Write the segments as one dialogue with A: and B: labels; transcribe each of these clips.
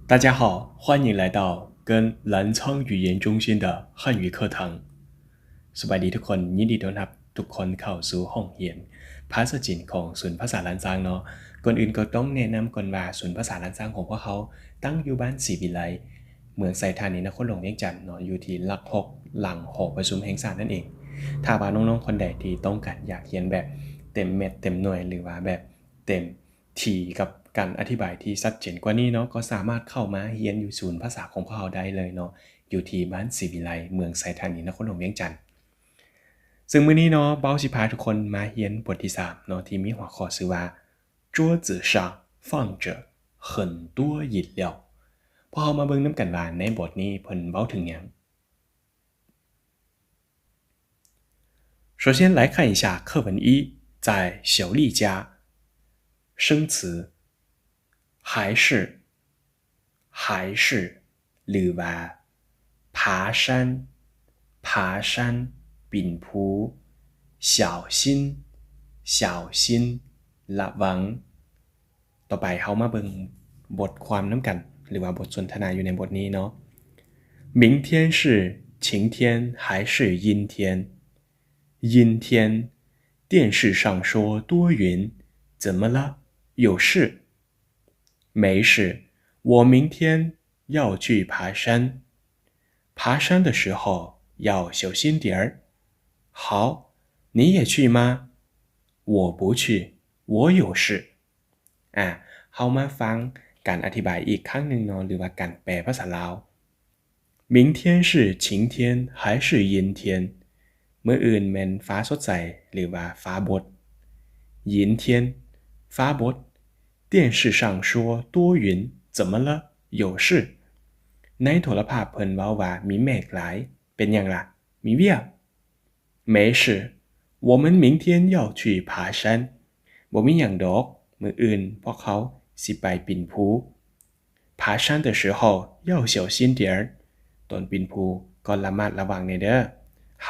A: 大家好，欢迎来到跟澜沧语言中心的汉语课堂สบายดีทุกคนยินดีต้อนรับทุกคนเข้าสู่ห้องเรียนภาษาจีนของศูนย์ภาษาล้านซางเนาะก่อนอื่นก็ต้องแนะนำก่อนว่าศูนย์ภาษาล้านซางของพวกเขาตั้งอยู่บ้านศรีวิไลเมืองไซธานีนครหลวงเวียงจันทน์เนาะอยู่ที่หลัก6หลังหอประชุมแห่งชาตินั่นเองถ้าว่าน้องๆคนใดที่ต้องการอยากเรียนแบบเต็มเม็ดเต็มหน่วยหรือว่าแบบเต็มที่กับการอธิบายที่ชัดเจนกว่านี้เนาะก็สามารถเข้ามาเรียนอยู่ศูนย์ภาษาของพวกเขาได้เลยเนาะอยู่ที่บ้านศรีวิไลเมืองไซธานีนครหลวงเวียงจันทน์ซึ่งมื้อนี้เนาะเบ้าสิพาทุกคนมาเรียนบทที่3เนาะที่มีหัวข้อชื่อว่า桌子上放着很多饮料พอเรามาเบิ่งนำกันว่าในบทนี้เพิ่นเว้าถึงหยัง首先来看一下课文1在小丽家生词还是หรือว่า爬山ปิ่นภู小心ระวังต่อไปเฮามาเบิ่งบทความนำกันหรือว่าบทสนทนาอยู่ในบทนี้เนาะ明天是晴天还是阴天阴天电视上说多云怎么了有事没事我明天要去爬山爬山的时候要小心点儿好你也去吗我不去我有事เฮามาฟังการอธิบายอีกครั้งหนึ่งเนาะหรือว่าการแปลภาษาลาว明天是晴天还是阴天มื้ออื่นแม่นฟ้าสดใสหรือว่าฟ้าบด阴天ฟ้าบด电视上说多云怎么了有事ในโทรภาพเพิ่นเว้าว่ามีเมฆหลายเป็นหยังล่ะมีเวียก没事我们明天要去爬山บ่มีหยังดอกมื้ออื่นพวกเขาสิไปปีนภู爬山的时候要小心点儿ตอนปีนภูก็ระมัดระวังแน่เด้อ好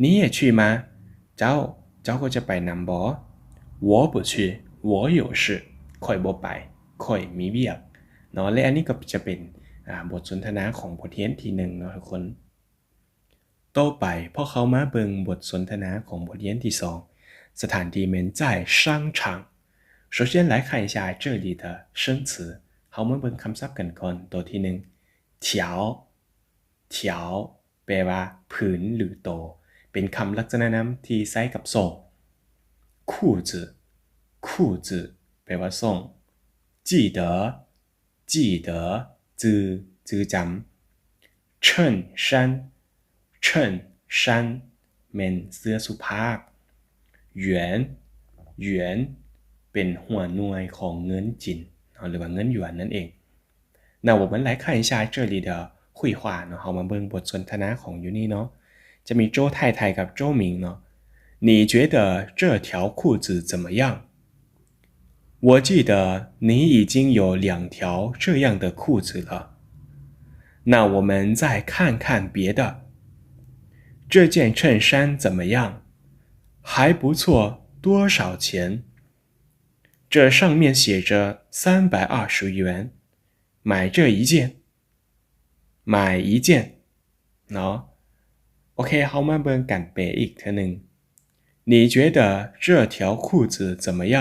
A: 你也去吗เจ้าก็จะไปนำบ่我不去我有事ข้อยบ่ไปข้อยมีเวียกเนาะและอันนี้ก็จะเป็นบทสนทนาของบทเรียนที่1เนาะทุกคนต่อไปพอเขามาเบิ่งบทสนทนาของบทเรียนที่2สถานที่แม่น在商场首先来看一下这里的生词เฮามาเบิ่งคำศัพท์กันก่อนตัวที่1条แปลว่าผืนหรือโตเป็นคำลักษณะนามที่ใช้กับทรงคู่จื่อแปลว่าทรงจื่อจำ衬衫แม่นเสื้อสุภาพหยวนเป็นหัวหน่วยของเงินจีนหรือว่าเงินหยวนนั่นเอง那我们来看一下这里的绘画เนาะเฮามาเบิ่งบทสนทนาของอยู่นี่เนาะจะมีโจ้太太กับโจ้หมิงเนาะ你觉得这条裤子怎么样我记得你已经有2条这样的裤子了那我们再看看别的这件衬衫怎么样还不错多少钱这上面写着320元买这一件เนาะโอเคเฮามาเบิ่งกันแปลอีกเทื่อนึง你觉得这条裤子怎么样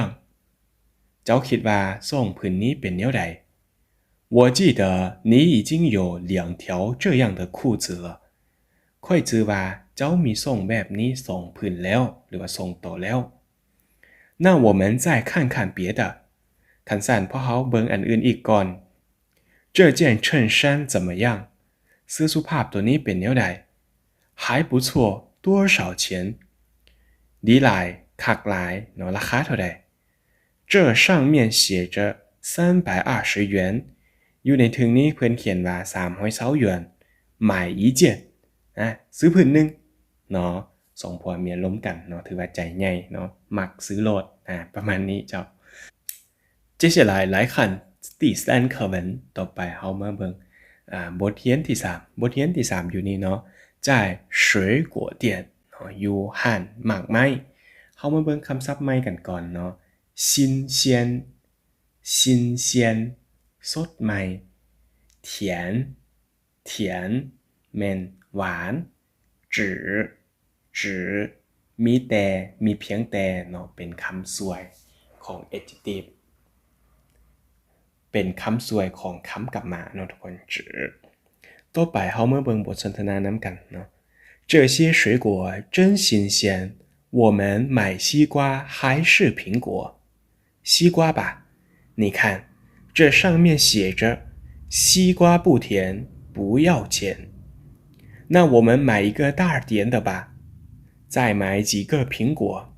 A: เจ้าคิดว่าทรงผืนนี้เป็นแนวใด我记得你已经有2条这样的裤子了ค่อยจื่อว่าเจ้ามีทรงแบบนี้2ผืนแล้วหรือว่าทรงโตแล้ว那我们再看看别的คันสั่นพอเฮาเบิ่งอันอื่นอีกก่อน这件衬衫怎么样เสื้อสุภาพตัวนี้เป็นแนวใด还不错多少钱ดีหลายคักหลายเนาะราคาเท่าใด这上面写着320元อยู่ในถึงนี้เพิ่นเขียนว่า320หยวน买一件ซื้อผืนนึงเนาะสองผัวเมียล้มกันเนาะถือว่าใจใหญ่เนาะมักซื้อโลดประมาณนี้เจ้า接下来来看第3课文ต่อไปเฮามาเบิ่งบทเรียนที่3บทเรียนที่3อยู่นี่เนาะ在水果店อยู่ห้านหมากไม้เฮามาเบิ่งคำศัพท์ใหม่กันก่อนเนาะ新鲜สดใหม่ เถียนเถียนเมนหวานจือจือมีแต่มีเพียงแต่เนาะเป็นคำสวยของ adjective เป็นคำสวยของคำกลับมาเนาะทุกคนจือต่อไปเฮามาเบิ่งบทสนทนานํกันเนาะ这些水果真新鲜我们买西瓜还是苹果西瓜吧你看这上面写着西瓜不甜不要钱那我们买一个大点的吧再买几个苹果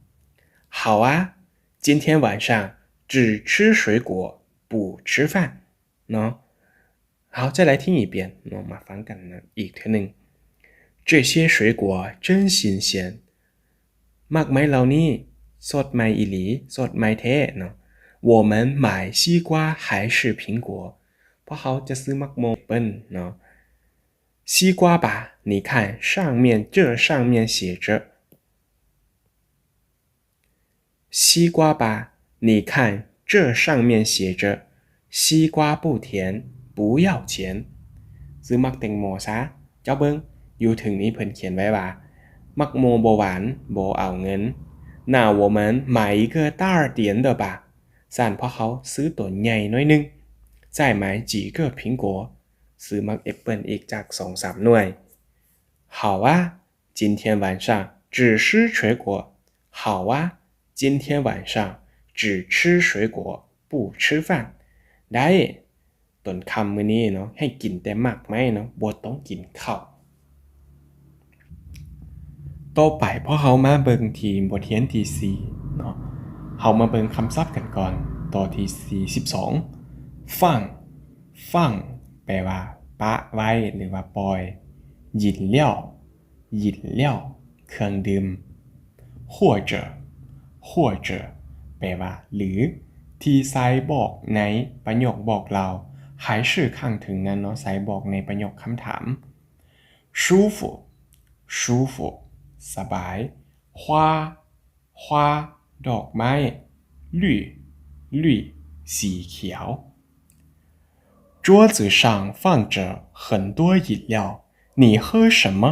A: 好啊今天晚上只吃水果不吃饭เนาะ好再来听一遍เนาะมาฟังกันนะอีกทีนึง这些水果真新鲜มากไหมเหล่านี้สดใหม่อีหลีสดใหม่แท้เนาะ我们买西瓜还是苹果เพราะเขาจะซื้อมักโมเปิ้ลเนาะ西瓜吧你看上面这上面写着西瓜吧你看这上面写着西瓜不甜不要钱ซื้อมักแตงโมซะเจ้าเบิ้งอยู่ถึงนี้เพิ่นเขียนไว้ว่ามักโมบ่หวานบ่เอาเงิน那我们买一个大点的吧สั่นเพราะเขาซื้อตัวใหญ่น้อยนึง再买几个苹果ซื้อมักแอปเปิลอีกจาก 2-3 หน่วย好啊今天晚上只吃水果好啊今天晚上只吃水果不吃饭ได้ต้นคำมื้อนี้เนาะให้กินแต่หมักไหมเนาะบ่ต้องกินข้าวต่อไปพอเฮามาเบิ่งที่บทเรียนที่4เนาะเฮามาเบิ่งคำศัพท์กันก่อนต่อที่42ฟังฟังแปลว่าปะไว้หรือว่าปล่อยหยินเลี่ยวหยินเลี่ยวเครื่องดื่ม或者或者แปลว่าหรือที่ไซบอกในประโยคบอกเรา还是ข้างถึงนั้นเนาะไซบอกในประโยคคำถาม舒服舒服สบาย花花ดอกไม้绿绿สีเขียว桌子上放着很多饮料你喝什么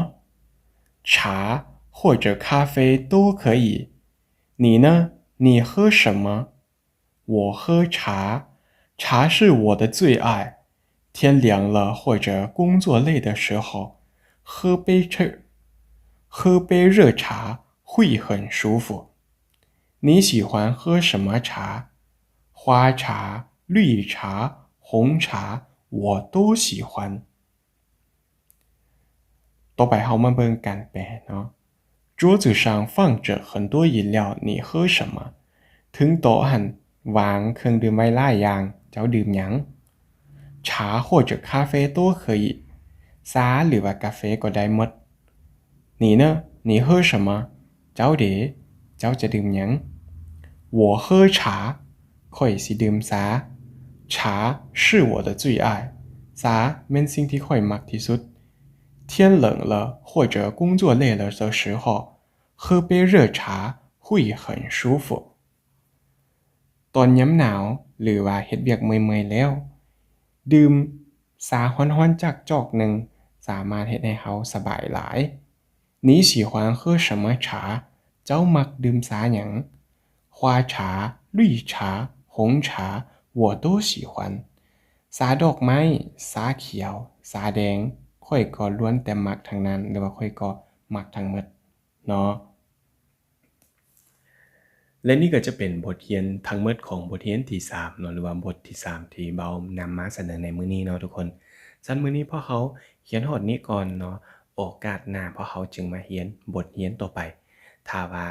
A: 茶或者咖啡都可以你呢你喝什么我喝茶茶是我的最爱天凉了或者工作累的时候喝杯热茶会很舒服你喜欢喝什么茶花茶绿茶红茶我都喜欢ต่อไปเฮามาเบิ่งการแปลเนาะ桌子上放着很多饮料你喝什么ถึงโต๊ะหันวางเครื่องดื่มไว้หลายอย่างเจ้าดื่มหยัง茶或者咖啡都可以ชาหรือว่ากาแฟก็ได้หมด你呢你喝什么เจ้าเดเจ้าจะดื่มหยัง我喝茶ข้อยสิดื่มชา茶是我的最爱ชาแม่นสิ่งที่ข้อยมักที่สุด天冷了或者工作累了的时候喝杯热茶会很舒服ตอนยามหนาวหรือว่าเฮ็ดเวียกเมื่อยๆแล้วดื่มชาร้อนๆจักจอกหนึ่งสามารถเฮ็ดให้เฮาสบายหลาย你喜欢喝什么茶เจ้ามักดื่มชาหยัง花茶绿茶红茶我都喜欢ชาดอกไม้ชาเขียวชาแดงข้อยก็ล้วนแต่มักทั้งนั้นหรือว่าข้อยก็มักทั้งหมดเนาะและนี่ก็จะเป็นบทเรียนทั้งหมดของบทเรียนที่3เนาะหรือว่าบทที่3ที่เบานำมาเสนอในมื้อนี้เนาะทุกคนซั่นมื้อนี้พอเฮาเขียนฮอดนี้ก่อนเนาะโอกาสหน้าพอเฮาจึงมาเรียนบทเรียนต่อไปถ้าว่า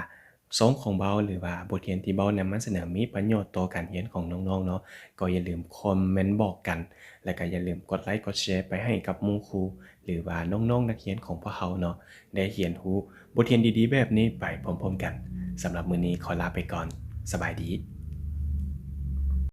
A: ทรงของเบาหรือว่าบทเรียนที่เบานำมาเสนอมีประโยชน์ต่อการเรียนของน้องๆเนาะก็อย่าลืมคอมเมนต์บอกกันและก็อย่าลืมกดไลค์กดแชร์ไปให้กับหมู่ครูหรือว่าน้องๆนักเรียนของพวกเราเนาะได้เรียนรู้บทเรียนดีๆแบบนี้ไปพร้อมๆกันสำหรับมื้อนี้ขอลาไปก่อนสบายดี